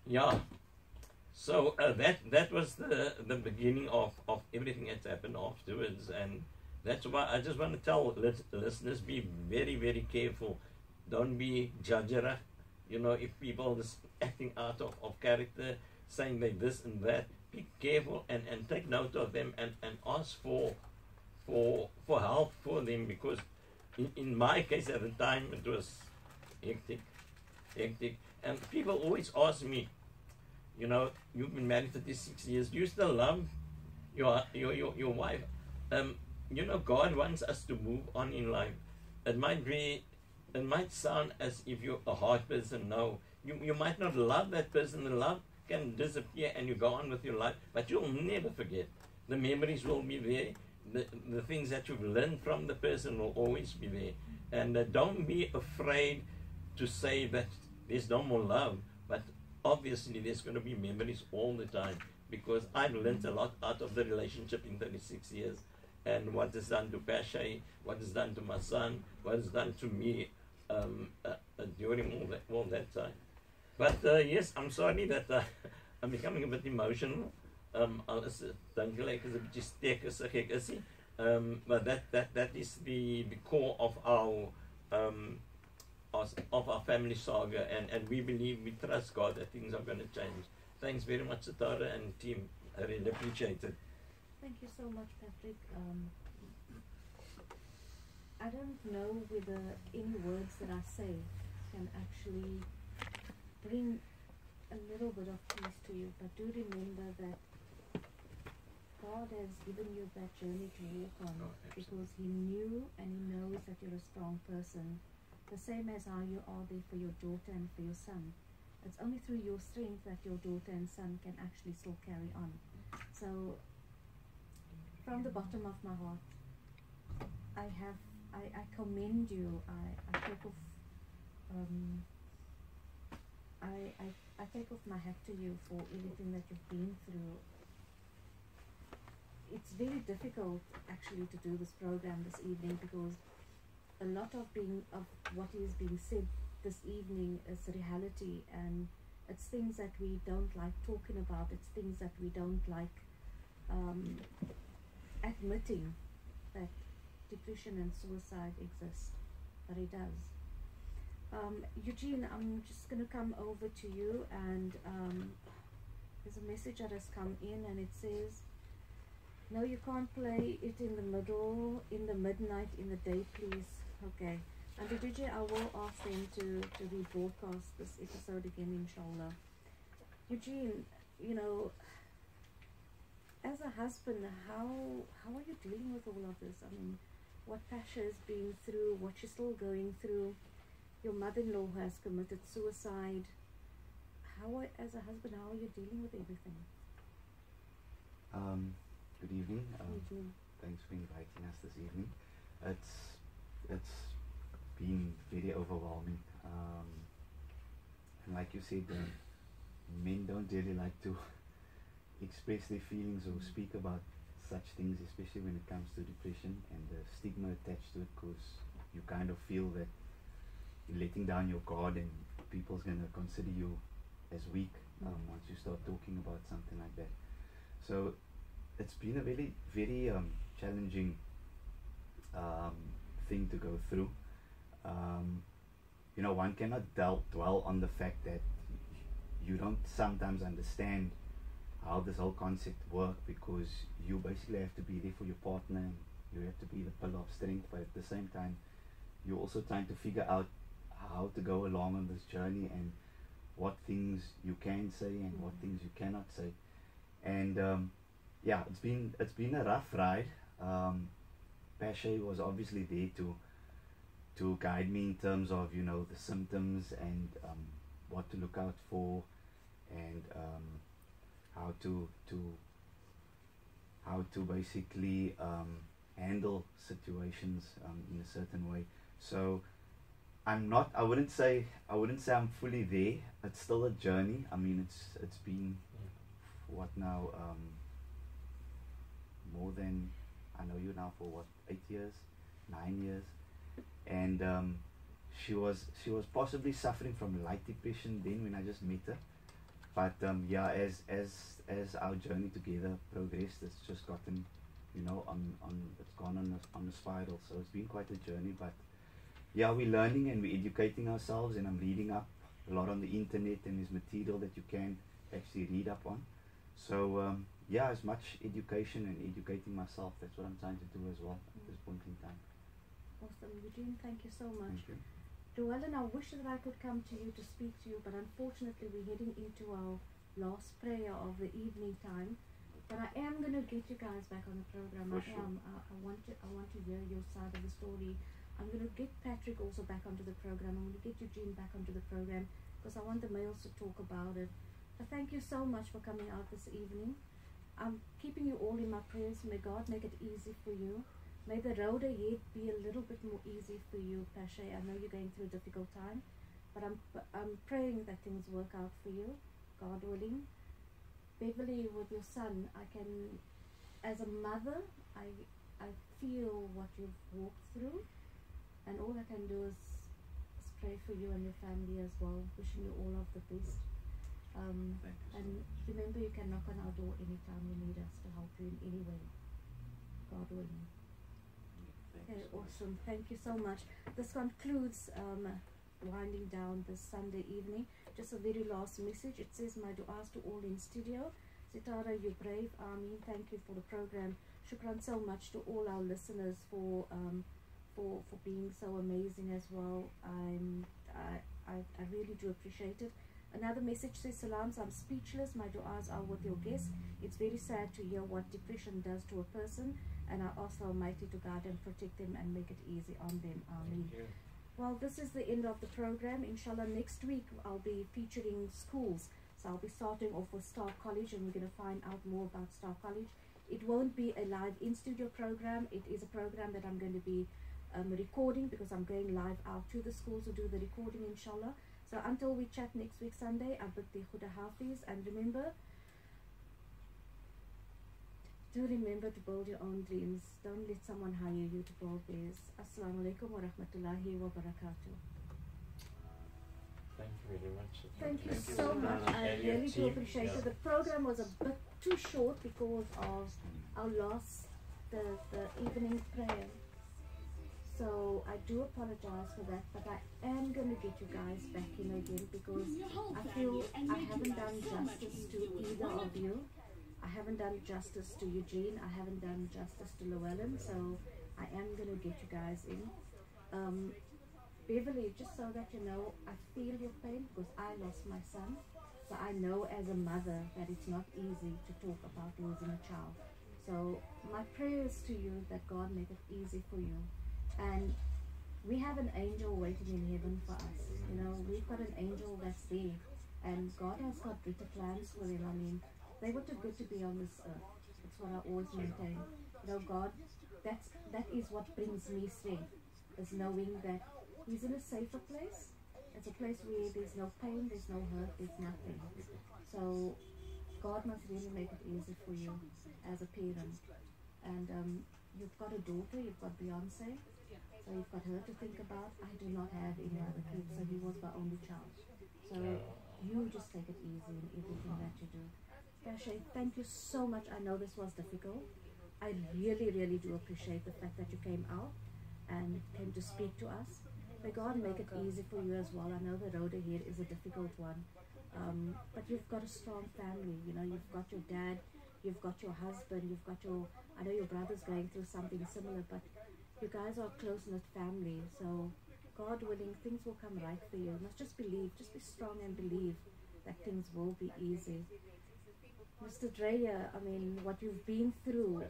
yeah, so that was the beginning of everything that's happened afterwards. And that's why I just want to tell listeners, be very, very careful. Don't be judgerer. You know, if people are just acting out of character, saying they this and that, be careful and take note of them and ask for help for them, because in my case at the time it was hectic. And people always ask me, you know, you've been married 36 years, do you still love your wife? You know, God wants us to move on in life. It might sound as if you're a hard person. No, you might not love that person. The love can disappear and you go on with your life, but you'll never forget. The memories will be there. The things that you've learned from the person will always be there. And don't be afraid to say that there's no more love, but obviously there's going to be memories all the time, because I've learned a lot out of the relationship in 36 years. And what is done to Pasche, what is done to my son, what is done to me during all that time. But yes, I'm sorry that I'm becoming a bit emotional. Alles dink gelyk is 'n bietjie steek as ek is nie. But that is the core of our family saga, and we believe, we trust God that things are going to change. Thanks very much, Sitara and team. I really appreciate it. Thank you so much, Patrick. I don't know whether any words that I say can actually bring a little bit of peace to you, but do remember that God has given you that journey to walk on, because He knew and He knows that you're a strong person, the same as how you are there for your daughter and for your son. It's only through your strength that your daughter and son can actually still carry on. So, from the bottom of my heart, I commend you. I take off I take off my hat to you for everything that you've been through. It's very difficult actually to do this program this evening, because a lot of what is being said this evening is reality, and it's things that we don't like talking about. It's things that we don't like admitting, that depression and suicide exist, but it does. Eugene, I'm just going to come over to you, and there's a message that has come in, and it says, no, you can't play it in the middle, in the midnight, in the day, please. Okay. And the DJ, I will ask them to rebroadcast this episode again, inshallah. Eugene, you know, as a husband, how are you dealing with all of this? I mean, what Pasche has been through, what she's still going through. Your mother-in-law has committed suicide. As a husband, how are you dealing with everything? Good evening. Thanks for inviting us this evening. It's been very overwhelming. And like you said, men don't really like to express their feelings or speak about such things, especially when it comes to depression and the stigma attached to it, because you kind of feel that you're letting down your guard and people's going to consider you as weak once you start talking about something like that. So it's been a very, very challenging thing to go through. You know, one cannot dwell on the fact that you don't sometimes understand how this whole concept works, because you basically have to be there for your partner and you have to be the pillar of strength, but at the same time you're also trying to figure out how to go along on this journey and what things you can say and what things you cannot say. And yeah, it's been a rough ride. Pasche was obviously there to guide me in terms of, you know, the symptoms and what to look out for, and how to basically handle situations in a certain way. So I wouldn't say I'm fully there. It's still a journey. I mean, it's been what now, more than, I know you now for what, 8 years, 9 years, and she was possibly suffering from light depression then when I just met her. But yeah, as our journey together progressed, it's just gotten, you know, it's gone on a spiral. So it's been quite a journey, but yeah, we're learning and we're educating ourselves, and I'm reading up a lot on the internet, and there's material that you can actually read up on. So yeah, as much education and educating myself, that's what I'm trying to do as well at this point in time. Awesome, Eugene, thank you so much. Thank you. Llewellyn, I wish that I could come to you to speak to you, but unfortunately we're heading into our last prayer of the evening time. But I am going to get you guys back on the program. For sure. I want to hear your side of the story. I'm going to get Patrick also back onto the program. I'm going to get Eugene back onto the program, because I want the males to talk about it. But thank you so much for coming out this evening. I'm keeping you all in my prayers. May God make it easy for you. May the road ahead be a little bit more easy for you, Pasche. I know you're going through a difficult time, but I'm praying that things work out for you, God willing. Beverly, with your son, I can, as a mother, I feel what you've walked through, and all I can do is pray for you and your family as well, wishing you all of the best. And remember, you can knock on our door anytime you need us to help you in any way, God willing. Okay, awesome. Thank you so much. This concludes winding down this Sunday evening. Just a very last message. It says, my du'as to all in studio. Sitara, you're brave. Ameen. Thank you for the program. Shukran so much to all our listeners for for being so amazing as well. I really do appreciate it. Another message says, Salams, I'm speechless. My du'as are with your guests. It's very sad to hear what depression does to a person, and I ask the Almighty to guide and protect them and make it easy on them. Ameen. Well, this is the end of the program. Inshallah, next week I'll be featuring schools. So I'll be starting off with Star College, and we're going to find out more about Star College. It won't be a live in-studio program. It is a program that I'm going to be recording, because I'm going live out to the schools to do the recording, inshallah. So until we chat next week Sunday, I bid the Khuda Hafiz, and remember to build your own dreams. Don't let someone hire you to build theirs. Assalamu alaikum wa rahmatullahi wa barakatuh. Thank you very much. Thank you so much. I really do appreciate it. The program was a bit too short because of our loss, the evening prayer. So I do apologize for that, but I am going to get you guys back in again, because I feel I haven't done justice to either of you. I haven't done justice to Eugene. I haven't done justice to Llewellyn. So I am going to get you guys in. Beverly, just so that you know, I feel your pain because I lost my son. So I know as a mother that it's not easy to talk about losing a child. So my prayers to you that God make it easy for you. And we have an angel waiting in heaven for us. You know, we've got an angel that's there. And God has got better plans for them. I mean, they were too good to be on this earth. That's what I always maintain. You know, God, that is what brings me strength, is knowing that He's in a safer place. It's a place where there's no pain, there's no hurt, there's nothing. So God must really make it easy for you as a parent. And you've got a daughter, you've got Beyonce, so you've got her to think about. I do not have any other kids, so he was my only child. So you just take it easy in everything that you do. Pasche, thank you so much. I know this was difficult. I really, really do appreciate the fact that you came out and came to speak to us. May God make it easy for you as well. I know the road ahead is a difficult one, but you've got a strong family. You know, you've got your dad, you've got your husband, you've got your, I know your brother's going through something similar, but you guys are a close-knit family. So God willing, things will come right for you. You must just believe, just be strong and believe that things will be easy. Mr. Dreyer, I mean, what you've been through,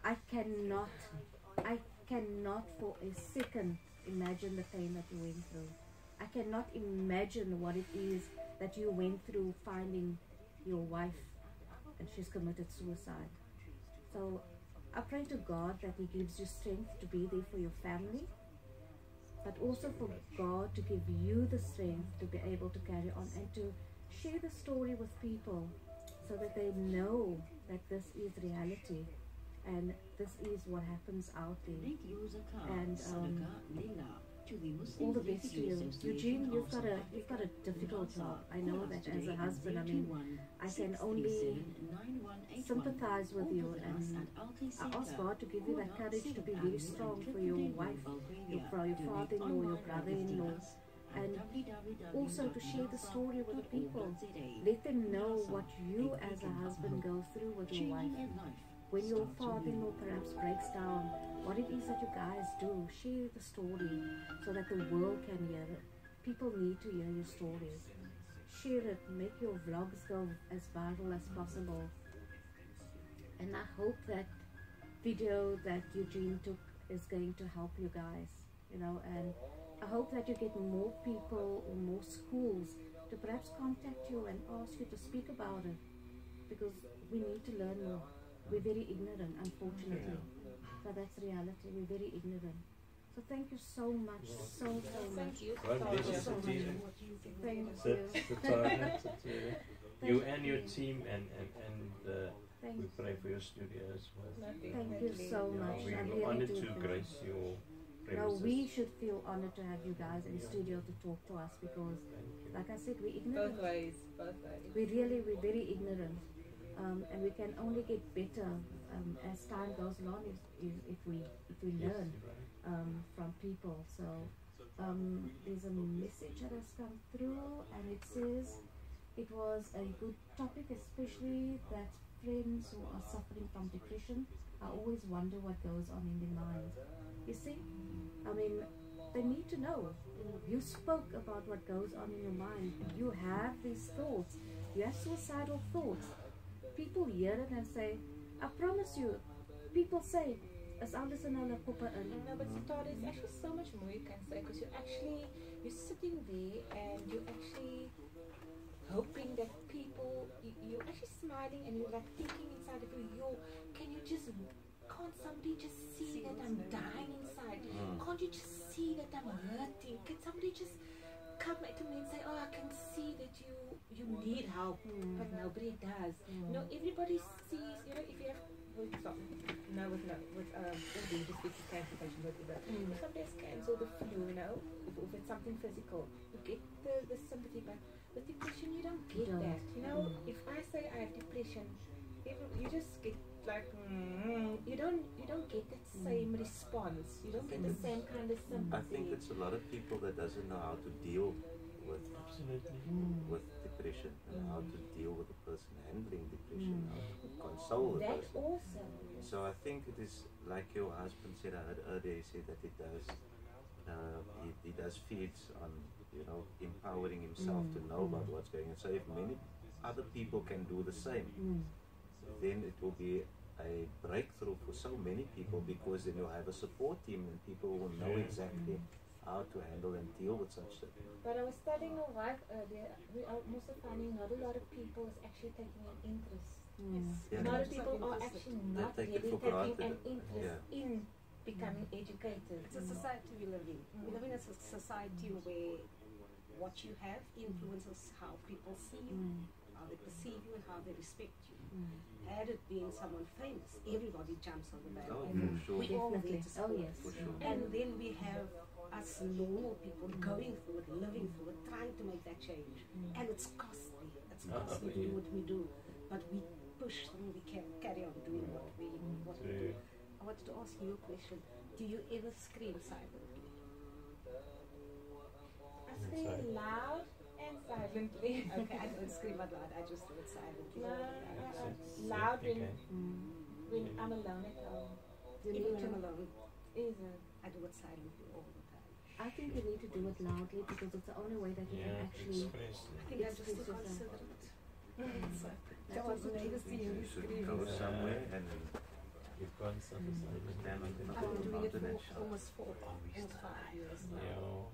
I cannot for a second imagine the pain that you went through. I cannot imagine what it is that you went through finding your wife and she's committed suicide. So I pray to God that He gives you strength to be there for your family, but also for God to give you the strength to be able to carry on and to share the story with people, so that they know that this is reality and this is what happens out there. And all the best to you. Eugene, you've got a difficult job. I know that as a husband, I mean, I can only sympathize with you, and I ask God to give you that courage to be very strong for your wife, your father-in-law, your brother-in-law, and also to share the story with the people. Let them know what you as a husband go through with your wife. When your father-in-law perhaps breaks down, what it is that you guys do, share the story so that the world can hear it. People need to hear your stories. Share it, make your vlogs go as viral as possible. And I hope that video that Eugene took is going to help you guys, you know, and I hope that you get more people or more schools to perhaps contact you and ask you to speak about it, because we need to learn more. We're very ignorant, unfortunately. So that's reality. We're very ignorant. So thank you so much, so much. Thank you. Thank you. You and your team, and we pray for your studio as well. Thank you so much. We're honored to grace your premises. No, we should feel honored to have you guys in the studio to talk to us, because, like I said, we're ignorant. Both ways. We're very ignorant. And we can only get better as time goes along if we learn from people. So there's a message that has come through, and it says it was a good topic, especially that friends who are suffering from depression, I always wonder what goes on in their mind. You see, I mean, they need to know. You spoke about what goes on in your mind. You have these thoughts. You have suicidal thoughts. People hear it and say, I promise you, people say, as anders in hulle koppe in. No, but Sitara, there's actually so much more you can say, because you're sitting there and you're actually hoping that people, you're actually smiling and you're like thinking inside of you, can't somebody just see that I'm dying inside? Can't you just see that I'm hurting? Can somebody just come to me and say, oh, I can see that you need help, but nobody does. Everybody sees, if you have, with diabetes, cancer patient, whatever. If somebody has cancer or the flu, if it's something physical, you get the sympathy, but with depression you don't get that. If I say I have depression, you just get like you don't get that same response. You don't get the same kind of sympathy. I think it's a lot of people that doesn't know how to deal with depression and how to deal with the person handling depression, how to console the person. Also. So I think it is like your husband said. I heard earlier, he said that he does feeds on empowering himself to know about what's going on. So if many other people can do the same, then it will be a breakthrough for so many people, because then you'll have a support team and people will know exactly how to handle and deal with such things. But I was telling my wife earlier, we are also finding not a lot of people is actually taking an interest. A lot of people are actually not really taking an interest in becoming educated. It's a society we live in. We live in a society where what you have influences how people see you, how they perceive you, and how they respect you. Had it been someone famous, everybody jumps on the bandwagon. We all there to support. And then we have us normal people going through it, living through it, trying to make that change. And it's costly. It's costly to do what we do. But we push through, we can carry on doing what we do. I wanted to ask you a question. Do you ever scream silently? I scream loud and silently. Okay, I don't scream out loud, I just do it silently. Loud when I'm alone at home. Even when I'm alone, I do it silently all the time. I think you need to do it loudly because it's the only way that you can actually I think I'm just too considerate. That was the thing you should go somewhere and stand on the I've been doing it mountain and for shout. almost 5 years now.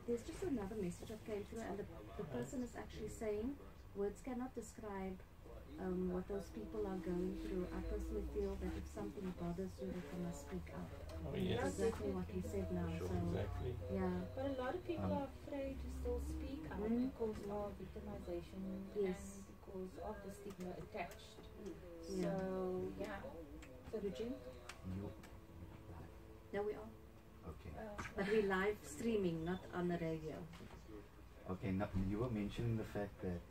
there's just another message that came through, and the person is actually saying words cannot describe what those people are going through. I personally feel that if something bothers you, that you must speak up. That's exactly what he said now. Sure, so exactly. yeah. But a lot of people are afraid to still speak out because of victimization and because of the stigma attached. So yeah. So Eugene? There we are. Okay. But we live streaming, not on the radio. Okay, now you were mentioning the fact that,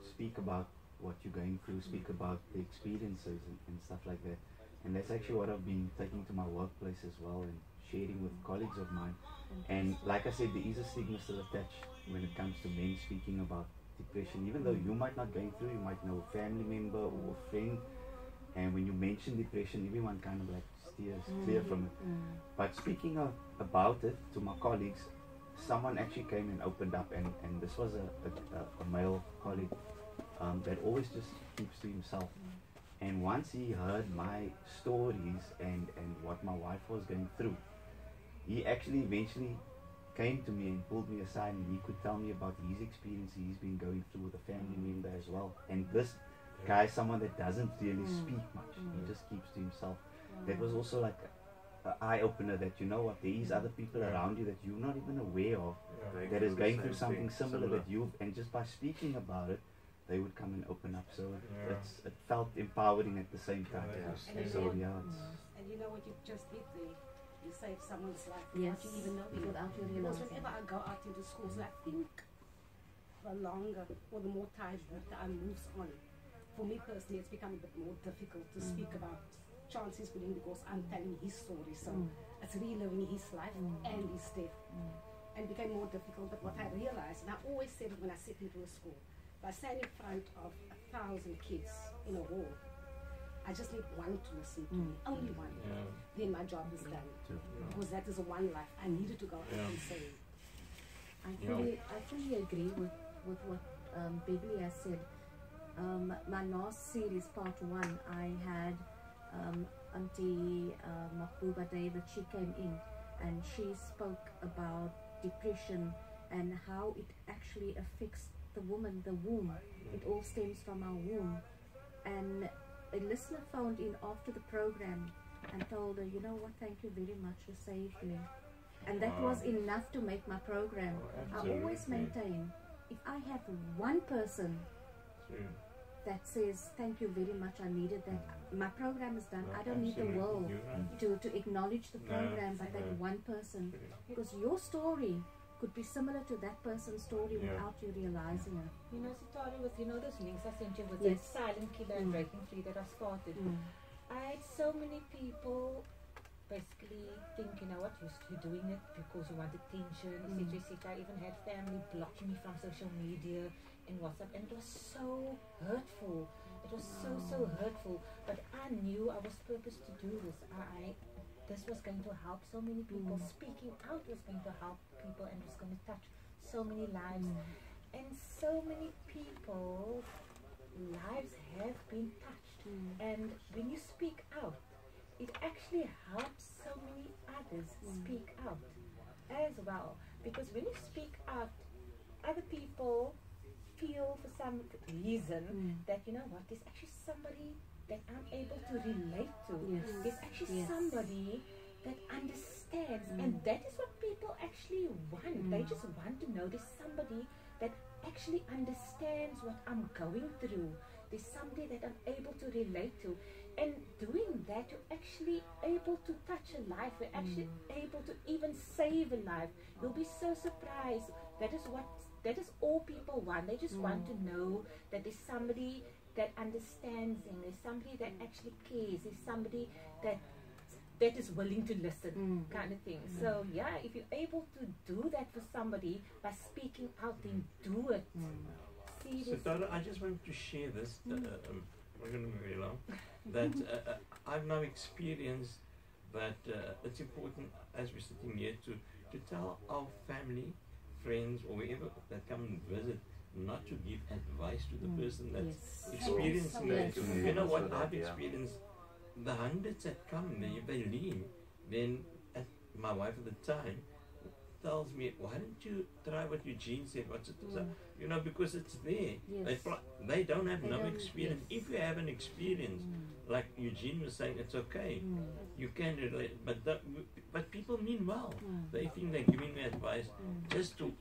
speak about what you're going through, speak about the experiences and stuff like that. And that's actually what I've been taking to my workplace as well and sharing with colleagues of mine. And like I said, there is a stigma still attached when it comes to men speaking about depression. Even though you might not going through, you might know a family member or a friend. And when you mention depression, everyone kind of like steers clear from it. But speaking about it to my colleagues, someone actually came and opened up, and this was a male colleague that always just keeps to himself. And once he heard my stories and what my wife was going through, he actually eventually came to me and pulled me aside, and he could tell me about his experience he's been going through with a family member as well. And this guy is someone that doesn't really speak much. He just keeps to himself. That was also like an eye-opener that, you know what, there is other people around you that you're not even aware of that is going through something similar that you, and just by speaking about it, they would come and open up. So it felt empowering at the same time. And So you know, it's... And you know what you just did there? You saved someone's life Yes. without you even knowing. Without you Because realizing. whenever I go out into schools, I think the longer or the more time moves on, for me personally, it's become a bit more difficult to speak about Chauncey's bullying because I'm telling his story. So it's reliving his life and his death. And it became more difficult. But what I realized, and I always said it when I stepped into a school, If I stand in front of 1,000 kids in a hall, I just need one to listen to me, only one. Then my job is done. Because that is one life I needed to go out and say. I fully agree with what Beverly has said. My last series, part 1, I had Auntie Makuba David. She came in and she spoke about depression and how it actually affects the woman, the womb. It all stems from our womb. And a listener phoned in after the program and told her, you know what, thank you very much, you saved me. And that was enough to make my program. I always maintain, if I have one person that says, thank you very much, I needed that, my program is done. I don't need the world to acknowledge the program, but that one person. Because your story could be similar to that person's story without you realizing it. You know, Sitara, with those links I sent you with that silent killer and breaking free that I started. I had so many people basically think, you know what, you're doing it because you want attention, etc. I even had family blocking me from social media and WhatsApp, and it was so hurtful. It was so hurtful. But I knew I was purposed to do this. This was going to help so many people. Speaking out was going to help people and was going to touch so many lives. And so many people's lives have been touched. And when you speak out, it actually helps so many others speak out as well. Because when you speak out, other people feel for some reason that, you know what, there's actually somebody that I'm able to relate to. There's actually somebody that understands, and that is what people actually want. They just want to know there's somebody that actually understands what I'm going through. There's somebody that I'm able to relate to. And doing that, you're actually able to touch a life. You're actually able to even save a life. You'll be so surprised. That is all people want. They just want to know that there's somebody that understands them. There's somebody that actually cares. There's somebody that is willing to listen, kind of thing. So yeah, if you're able to do that for somebody by speaking out, then do it. So Dara, I just wanted to share this. We're going to move very long. That I've now experienced that it's important as we're sitting here to tell our family, friends, or whoever that come and visit, not to give advice to the person that's experiencing that. You know what I've experienced? The hundreds that come there, if they leave, then my wife at the time tells me, why don't you try what Eugene said? What's it? You know, because it's there. They don't have no experience. If you have an experience, like Eugene was saying, it's okay. You can relate, but people mean well. They think they're giving me advice just to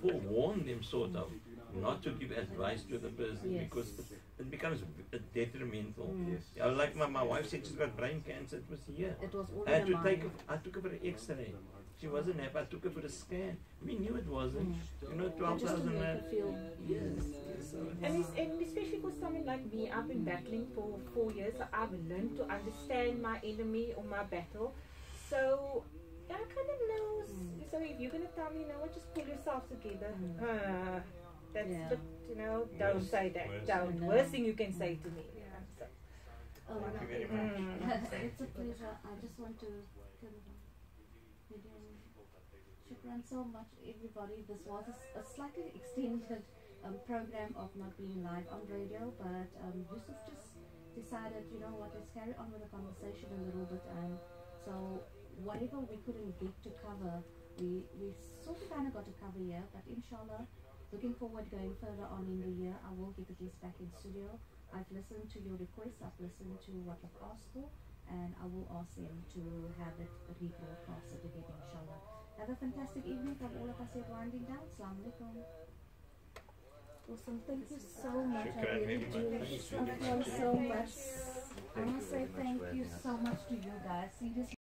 forewarn them, sort of, not to give advice to the person because it becomes detrimental. Like my wife said, she's got brain cancer. It was here. It was all I had to I took her for an X-ray. She wasn't happy. I took her for a scan. We knew it wasn't. You know, 12,000 rand. And especially for someone like me, I've been battling for 4 years. So I've learned to understand my enemy or my battle. So I kind of know. So if you're gonna tell me, you know what, just pull yourself together. That's the, you know, don't say that. Don't. Worst thing you can say to me. Thank you very much. It's a pleasure. I just want to shukran so much, everybody. This was a slightly extended program of not being live on radio, but Yusuf just decided, you know what, let's carry on with the conversation a little bit. And so whatever we couldn't get to cover, we sort of kind of got to cover here, but inshallah, looking forward going further on in the year, I will get the guests back in studio. I've listened to your requests, I've listened to what you've asked for, and I will ask them to have it rebroadcasted again, inshallah. Have a fantastic evening from all of us here winding down. Assalamu alaikum. Awesome, thank you so much. I really do. Shukran so much. I want to say thank you so much to you guys. Seriously.